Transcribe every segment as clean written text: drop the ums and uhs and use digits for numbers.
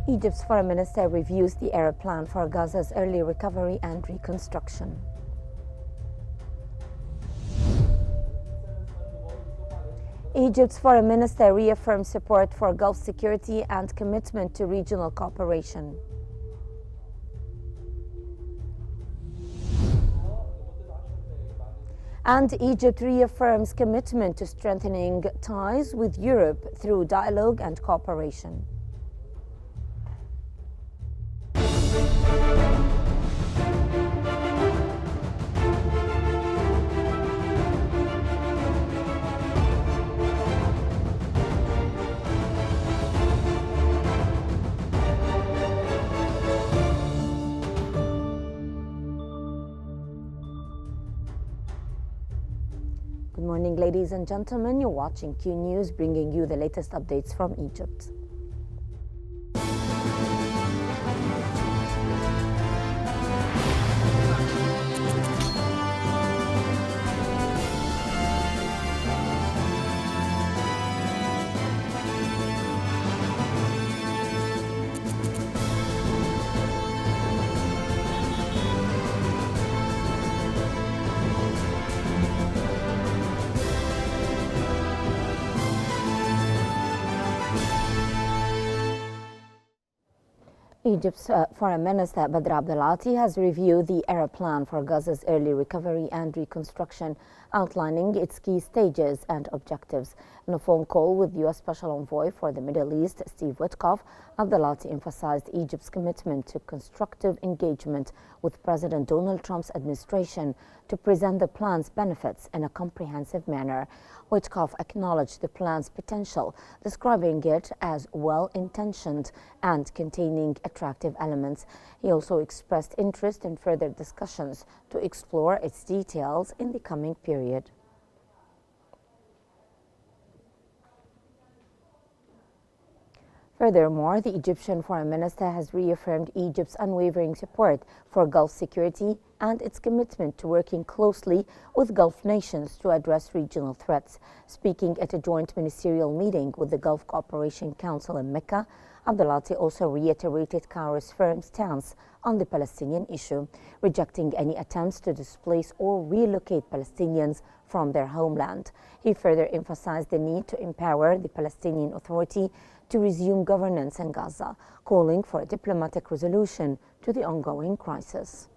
Egypt's foreign minister reviews the Arab plan for Gaza's early recovery and reconstruction. Egypt's foreign minister reaffirms support for Gulf security and commitment to regional cooperation. And Egypt reaffirms commitment to strengthening ties with Europe through dialogue and cooperation. Good morning, ladies and gentlemen. You're watching Qnews, bringing you the latest updates from Egypt. Egypt's Foreign Minister Badr Abdelati has reviewed the Arab plan for Gaza's early recovery and reconstruction, outlining its key stages and objectives. In a phone call with U.S. Special Envoy for the Middle East, Steve Witkoff, Abdelati emphasized Egypt's commitment to constructive engagement with President Donald Trump's administration to present the plan's benefits in a comprehensive manner. Witkoff acknowledged the plan's potential, describing it as well-intentioned and containing attractive elements. He also expressed interest in further discussions to explore its details in the coming period. Furthermore, the Egyptian Foreign Minister has reaffirmed Egypt's unwavering support for Gulf security and its commitment to working closely with Gulf nations to address regional threats. Speaking at a joint ministerial meeting with the Gulf Cooperation Council in Mecca, Abdelati also reiterated Cairo's firm stance on the Palestinian issue, rejecting any attempts to displace or relocate Palestinians from their homeland. He further emphasized the need to empower the Palestinian Authority to resume governance in Gaza, calling for a diplomatic resolution to the ongoing crisis.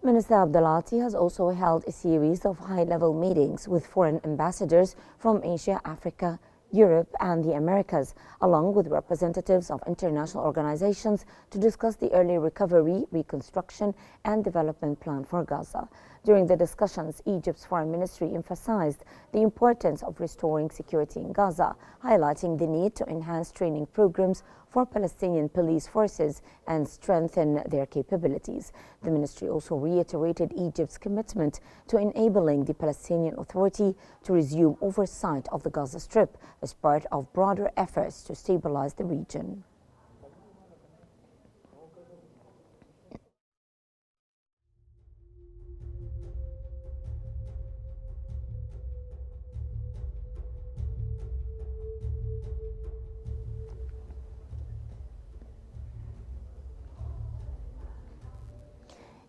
Minister Abdelati has also held a series of high-level meetings with foreign ambassadors from Asia, Africa, Europe and the Americas, along with representatives of international organizations to discuss the early recovery, reconstruction and development plan for Gaza. During the discussions, Egypt's foreign ministry emphasized the importance of restoring security in Gaza, highlighting the need to enhance training programs for Palestinian police forces and strengthen their capabilities. The ministry also reiterated Egypt's commitment to enabling the Palestinian Authority to resume oversight of the Gaza Strip as part of broader efforts to stabilize the region.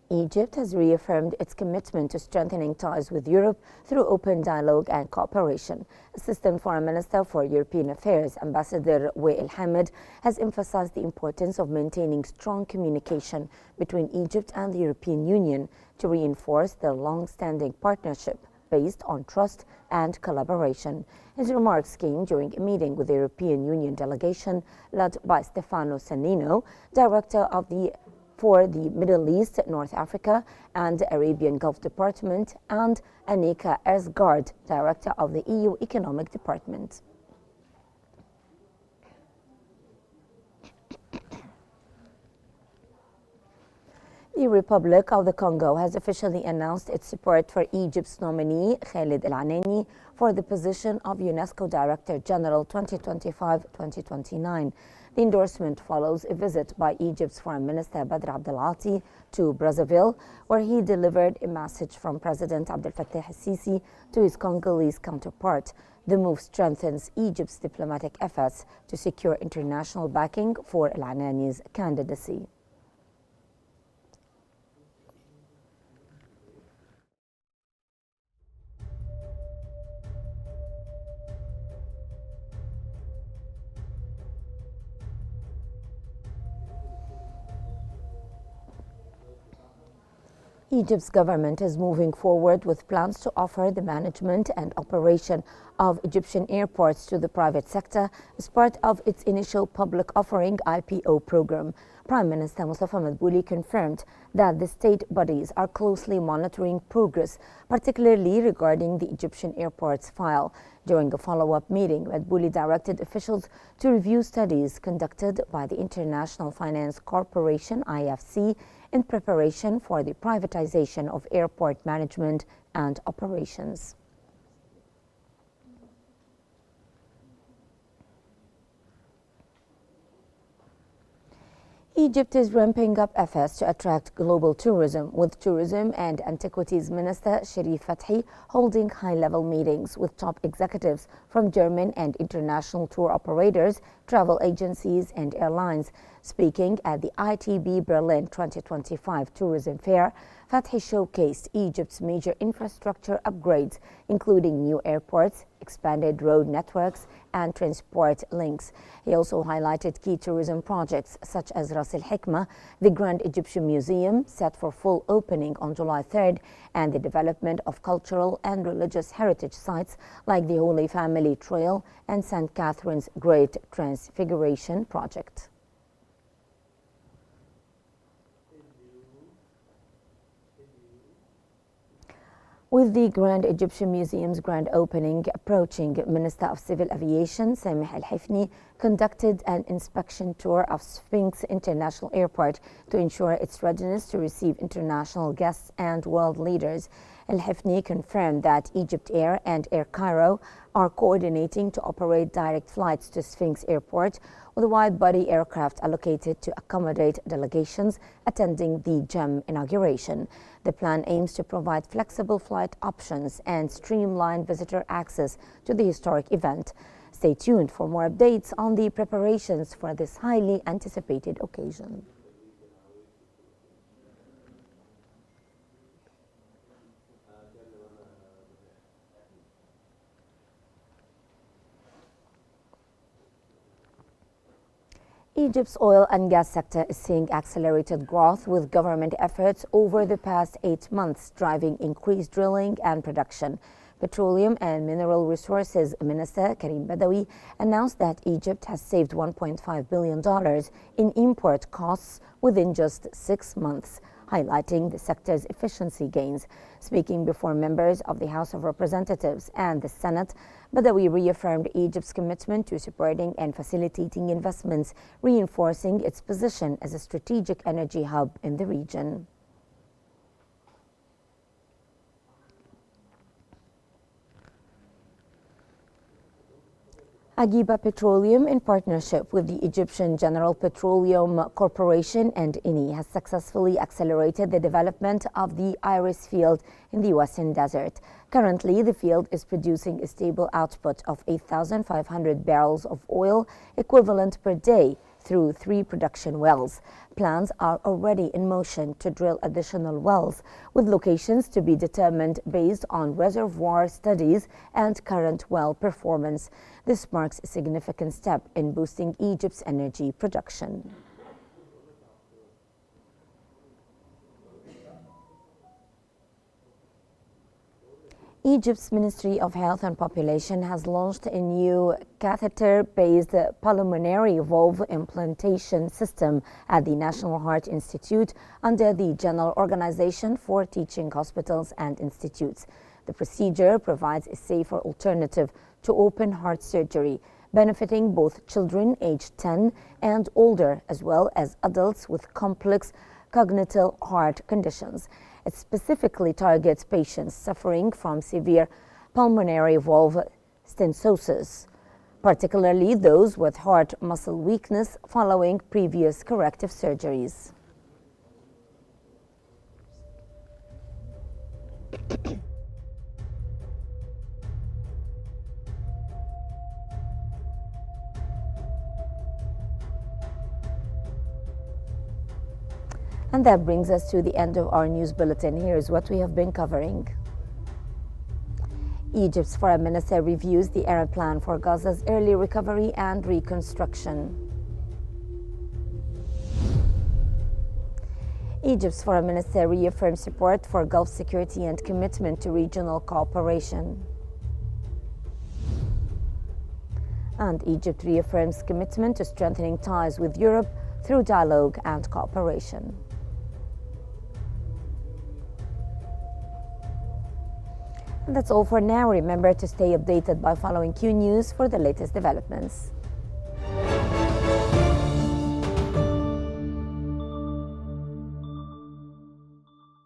Egypt has reaffirmed its commitment to strengthening ties with Europe through open dialogue and cooperation. Assistant Foreign Minister for European Affairs, Ambassador Wael Hamid, has emphasized the importance of maintaining strong communication between Egypt and the European Union to reinforce their long-standing partnership based on trust and collaboration. His remarks came during a meeting with the European Union delegation led by Stefano Sannino, Director for the Middle East, North Africa and Arabian Gulf Department, and Annika Ersgaard, Director of the EU Economic Department. The Republic of the Congo has officially announced its support for Egypt's nominee, Khalid El-Anani, for the position of UNESCO Director General 2025-2029. The endorsement follows a visit by Egypt's Foreign Minister Badr Abdelati to Brazzaville, where he delivered a message from President Abdel Fattah al-Sisi to his Congolese counterpart. The move strengthens Egypt's diplomatic efforts to secure international backing for al-Anani's candidacy. Egypt's government is moving forward with plans to offer the management and operation of Egyptian airports to the private sector as part of its initial public offering IPO program. Prime Minister Mustafa Madbouli confirmed that the state bodies are closely monitoring progress, particularly regarding the Egyptian airports file. During a follow-up meeting, Madbouli directed officials to review studies conducted by the International Finance Corporation (IFC) in preparation for the privatization of airport management and operations. Egypt is ramping up efforts to attract global tourism, with Tourism and Antiquities Minister Sherif Fathi holding high-level meetings with top executives from German and international tour operators, travel agencies and airlines. Speaking at the ITB Berlin 2025 Tourism Fair, Fathi showcased Egypt's major infrastructure upgrades, including new airports, expanded road networks, and transport links. He also highlighted key tourism projects such as Ras Al Hikma, the Grand Egyptian Museum, set for full opening on July 3rd, and the development of cultural and religious heritage sites like the Holy Family Trail and St. Catherine's Great Transfiguration Project. With the Grand Egyptian Museum's grand opening approaching, Minister of Civil Aviation Sameh Al-Hifni conducted an inspection tour of Sphinx International Airport to ensure its readiness to receive international guests and world leaders. Al-Hifni confirmed that Egypt Air and Air Cairo are coordinating to operate direct flights to Sphinx Airport, with a wide-body aircraft allocated to accommodate delegations attending the GEM inauguration. The plan aims to provide flexible flight options and streamline visitor access to the historic event. Stay tuned for more updates on the preparations for this highly anticipated occasion. Egypt's oil and gas sector is seeing accelerated growth, with government efforts over the past 8 months driving increased drilling and production. Petroleum and Mineral Resources Minister Karim Badawi announced that Egypt has saved $1.5 billion in import costs within just 6 months, highlighting the sector's efficiency gains. Speaking before members of the House of Representatives and the Senate, Badawi reaffirmed Egypt's commitment to supporting and facilitating investments, reinforcing its position as a strategic energy hub in the region. Agiba Petroleum, in partnership with the Egyptian General Petroleum Corporation and INI, has successfully accelerated the development of the Iris field in the Western Desert. Currently, the field is producing a stable output of 8,500 barrels of oil equivalent per day through 3 production wells. Plans are already in motion to drill additional wells, with locations to be determined based on reservoir studies and current well performance. This marks a significant step in boosting Egypt's energy production. Egypt's Ministry of Health and Population has launched a new catheter-based pulmonary valve implantation system at the National Heart Institute under the General Organization for Teaching Hospitals and Institutes. The procedure provides a safer alternative to open heart surgery, benefiting both children aged 10 and older, as well as adults with complex congenital heart conditions. It specifically targets patients suffering from severe pulmonary valve stenosis, particularly those with heart muscle weakness following previous corrective surgeries. And that brings us to the end of our news bulletin. Here's what we have been covering. Egypt's foreign minister reviews the Arab plan for Gaza's early recovery and reconstruction. Egypt's foreign minister reaffirms support for Gulf security and commitment to regional cooperation. And Egypt reaffirms commitment to strengthening ties with Europe through dialogue and cooperation. And that's all for now. Remember to stay updated by following Qnews for the latest developments.